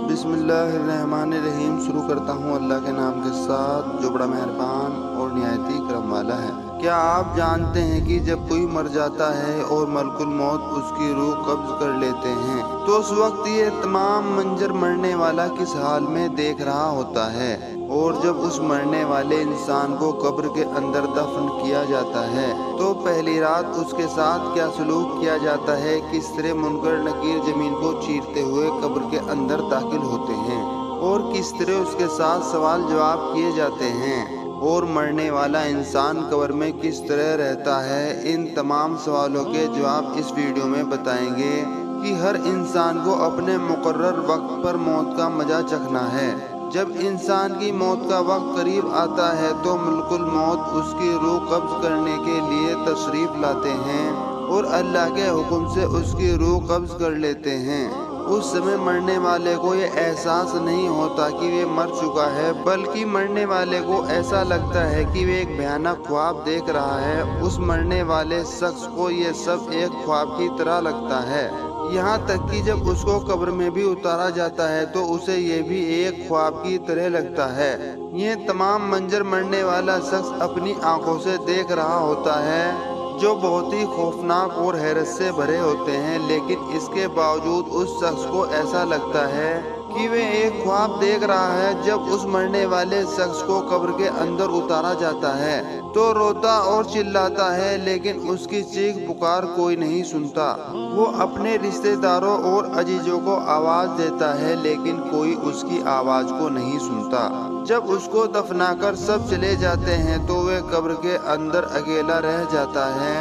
बिस्मिल्लाहिर्रहमानिर्रहीम। शुरू करता हूँ अल्लाह के नाम के साथ जो बड़ा मेहरबान और निहायती करम वाला है। क्या आप जानते हैं कि जब कोई मर जाता है और मलकुल मौत उसकी रूह कब्ज कर लेते हैं तो उस वक्त ये तमाम मंजर मरने वाला किस हाल में देख रहा होता है, और जब उस मरने वाले इंसान को कब्र के अंदर दफन किया जाता है तो पहली रात उसके साथ क्या सलूक किया जाता है, किस तरह मुनकर नकीर जमीन को चीरते हुए कब्र के अंदर दाखिल होते हैं और किस तरह उसके साथ सवाल जवाब किए जाते हैं, और मरने वाला इंसान कब्र में किस तरह रहता है। इन तमाम सवालों के जवाब इस वीडियो में बताएंगे कि हर इंसान को अपने मुकर्रर वक्त पर मौत का मजा चखना है। जब इंसान की मौत का वक्त करीब आता है तो मलकुल मौत उसकी रूह कब्ज करने के लिए तशरीफ लाते हैं और अल्लाह के हुक्म से उसकी रूह कब्ज कर लेते हैं। उस समय मरने वाले को ये एहसास नहीं होता कि वे मर चुका है, बल्कि मरने वाले को ऐसा लगता है कि वे एक भयानक ख्वाब देख रहा है। उस मरने वाले शख्स को ये सब एक ख्वाब की तरह लगता है, यहाँ तक कि जब उसको कब्र में भी उतारा जाता है तो उसे ये भी एक ख्वाब की तरह लगता है। ये तमाम मंजर मरने वाला शख्स अपनी आंखों से देख रहा होता है, जो बहुत ही खौफनाक और हैरत से भरे होते हैं, लेकिन इसके बावजूद उस शख्स को ऐसा लगता है कि वे एक ख्वाब देख रहा है। जब उस मरने वाले शख्स को कब्र के अंदर उतारा जाता है तो रोता और चिल्लाता है, लेकिन उसकी चीख पुकार कोई नहीं सुनता। वो अपने रिश्तेदारों और अजीजों को आवाज देता है, लेकिन कोई उसकी आवाज को नहीं सुनता। जब उसको दफनाकर सब चले जाते हैं तो वे कब्र के अंदर अकेला रह जाता है।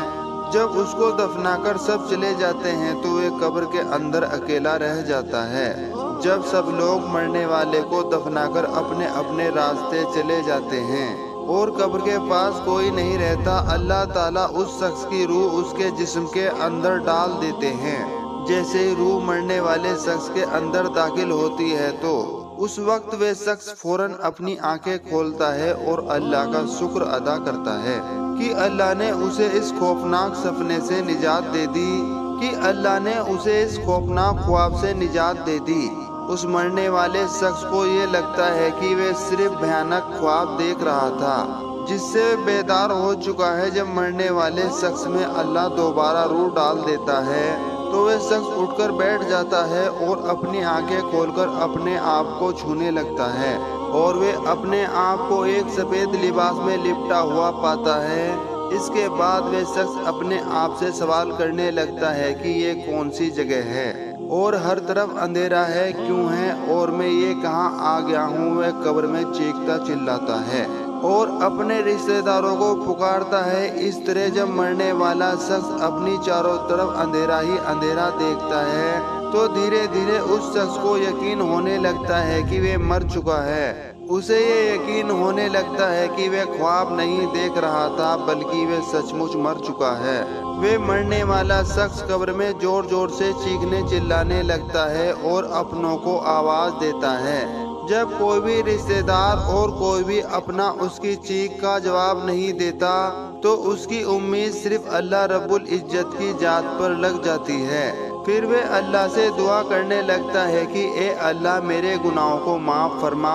जब उसको दफनाकर सब चले जाते हैं तो वे कब्र के अंदर अकेला रह जाता है। जब सब लोग मरने वाले को दफनाकर अपने अपने रास्ते चले जाते हैं और कब्र के पास कोई नहीं रहता, अल्लाह ताला उस शख्स की रूह उसके जिस्म के अंदर डाल देते हैं। जैसे ही रूह मरने वाले शख्स के अंदर दाखिल होती है तो उस वक्त वे शख्स फौरन अपनी आंखें खोलता है और अल्लाह का शुक्र अदा करता है कि अल्लाह ने उसे इस खौफनाक सपने से निजात दे दी, कि अल्लाह ने उसे इस खौफनाक ख्वाब से निजात दे दी। उस मरने वाले शख्स को ये लगता है कि वे सिर्फ भयानक ख्वाब देख रहा था जिससे बेदार हो चुका है। जब मरने वाले शख्स में अल्लाह दोबारा रूह डाल देता है तो वह शख्स उठकर बैठ जाता है और अपनी आंखें खोलकर अपने आप को छूने लगता है, और वे अपने आप को एक सफेद लिबास में लिपटा हुआ पाता है। इसके बाद वे शख्स अपने आप से सवाल करने लगता है कि ये कौन सी जगह है और हर तरफ अंधेरा है क्यों है, और मैं ये कहाँ आ गया हूँ। वह कब्र में चीखता चिल्लाता है और अपने रिश्तेदारों को पुकारता है। इस तरह जब मरने वाला शख्स अपनी चारों तरफ अंधेरा ही अंधेरा देखता है तो धीरे धीरे उस शख्स को यकीन होने लगता है कि वे मर चुका है। उसे ये यकीन होने लगता है कि वे ख्वाब नहीं देख रहा था, बल्कि वे सचमुच मर चुका है। वे मरने वाला शख्स कब्र में जोर जोर से चीखने चिल्लाने लगता है और अपनों को आवाज देता है। जब कोई भी रिश्तेदार और कोई भी अपना उसकी चीख का जवाब नहीं देता तो उसकी उम्मीद सिर्फ अल्लाह रब्बुल इज्जत की जात पर लग जाती है। फिर वे अल्लाह से दुआ करने लगता है कि ए अल्लाह, मेरे गुनाहों को माफ़ फरमा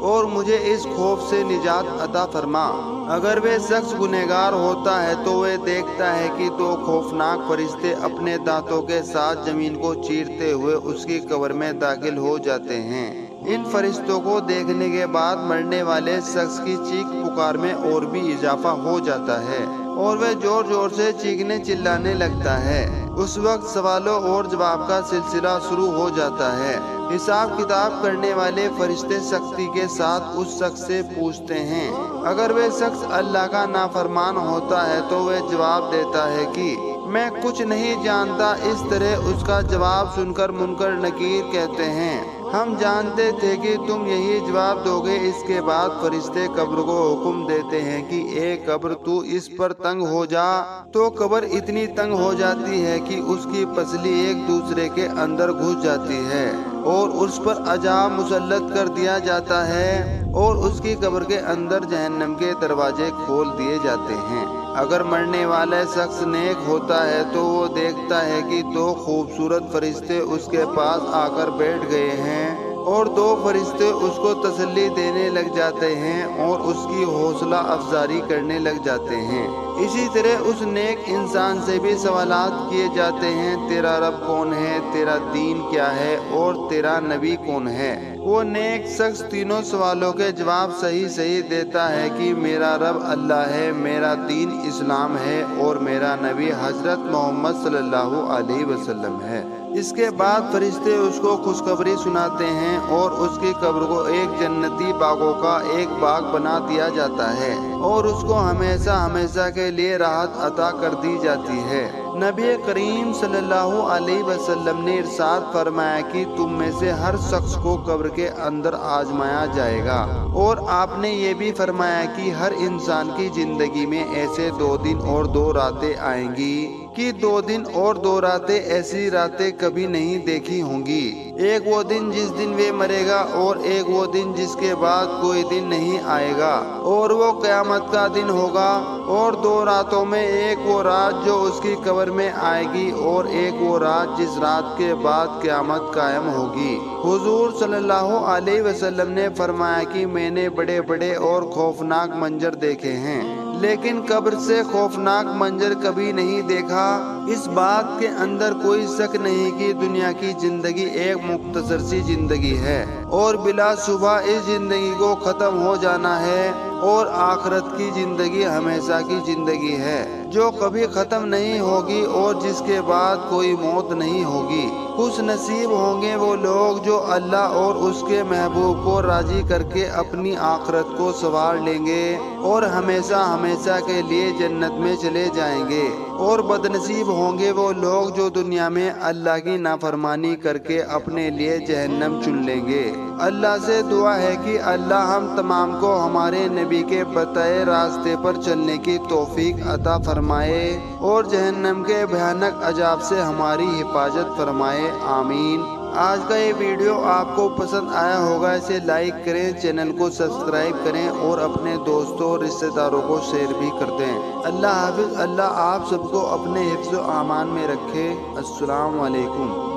और मुझे इस खौफ से निजात अता फरमा। अगर वे शख्स गुनहगार होता है तो वे देखता है कि दो खौफनाक फरिश्ते अपने दांतों के साथ जमीन को चीरते हुए उसकी कब्र में दाखिल हो जाते हैं। इन फरिश्तों को देखने के बाद मरने वाले शख्स की चीख पुकार में और भी इजाफा हो जाता है और वह जोर जोर से चीखने चिल्लाने लगता है। उस वक्त सवालों और जवाब का सिलसिला शुरू हो जाता है। हिसाब किताब करने वाले फरिश्ते सख्ती के साथ उस शख्स से पूछते हैं। अगर वह शख्स अल्लाह का नाफरमान होता है तो वह जवाब देता है कि मैं कुछ नहीं जानता। इस तरह उसका जवाब सुनकर मुनकर नकीर कहते हैं, हम जानते थे कि तुम यही जवाब दोगे। इसके बाद फरिश्ते कब्र को हुक्म देते हैं कि ए कब्र, तू इस पर तंग हो जा। तो कब्र इतनी तंग हो जाती है कि उसकी पसली एक दूसरे के अंदर घुस जाती है और उस पर अजाब मुसल्लत कर दिया जाता है और उसकी कब्र के अंदर जहन्नम के दरवाजे खोल दिए जाते हैं। अगर मरने वाला शख्स नेक होता है तो वो देखता है कि दो खूबसूरत फरिश्ते उसके पास आकर बैठ गए हैं اور 2 फरिश्ते उसको तसल्ली देने लग जाते हैं और उसकी हौसला अफजारी करने लग जाते हैं। इसी तरह उस नेक इंसान से भी सवालात किए जाते हैं, तेरा रब कौन है, तेरा दीन क्या है और तेरा नबी कौन है। वो नेक शख्स तीनों सवालों के जवाब सही सही देता है कि मेरा रब अल्लाह है, मेरा दीन इस्लाम है और मेरा नबी हजरत मोहम्मद सल्लल्लाहु अलैहि वसल्लम है। इसके बाद फरिश्ते उसको खुशखबरी सुनाते हैं और उसकी कब्र को एक जन्नती बागों का एक बाग बना दिया जाता है और उसको हमेशा हमेशा के लिए राहत अता कर दी जाती है। नबी करीम सल्लल्लाहु अलैहि वसल्लम ने इरशाद फरमाया कि तुम में से हर शख्स को कब्र के अंदर आजमाया जाएगा, और आपने ये भी फरमाया कि हर इंसान की जिंदगी में ऐसे 2 दिन और 2 रातें आएंगी कि 2 दिन और 2 रातें ऐसी रातें कभी नहीं देखी होंगी। एक वो दिन जिस दिन वे मरेगा और एक वो दिन जिसके बाद कोई दिन नहीं आएगा, और वो क़यामत का दिन होगा। और 2 रातों में एक वो रात जो उसकी कब्र में आएगी और एक वो रात जिस रात के बाद क़यामत कायम होगी। हुजूर सल्लल्लाहु अलैहि वसल्लम ने फरमाया कि मैंने बड़े बड़े और खौफनाक मंजर देखे हैं, लेकिन कब्र से खौफनाक मंजर कभी नहीं देखा। इस बात के अंदर कोई शक नहीं कि दुनिया की जिंदगी एक मुख्तसर सी जिंदगी है और बिला शुबा इस जिंदगी को खत्म हो जाना है, और आखिरत की जिंदगी हमेशा की जिंदगी है जो कभी खत्म नहीं होगी और जिसके बाद कोई मौत नहीं होगी। खुश नसीब होंगे वो लोग जो अल्लाह और उसके महबूब को राजी करके अपनी आखिरत को संवार लेंगे और हमेशा हमेशा के लिए जन्नत में चले जाएंगे। और बदनसीब होंगे वो लोग जो दुनिया में अल्लाह की नाफरमानी करके अपने लिए जहन्नम चुन लेंगे। अल्लाह से दुआ है कि अल्लाह हम तमाम को हमारे नबी के बताए रास्ते पर चलने की तौफीक अता फरमाए और जहन्नम के भयानक अजाब से हमारी हिफाजत फरमाए। आमीन। आज का ये वीडियो आपको पसंद आया होगा, इसे लाइक करें, चैनल को सब्सक्राइब करें और अपने दोस्तों और रिश्तेदारों को शेयर भी कर दें। अल्लाह हाफिज़। अल्लाह आप सबको अपने हिफ्ज़ व आमान में रखे। अस्सलाम वालेकुम।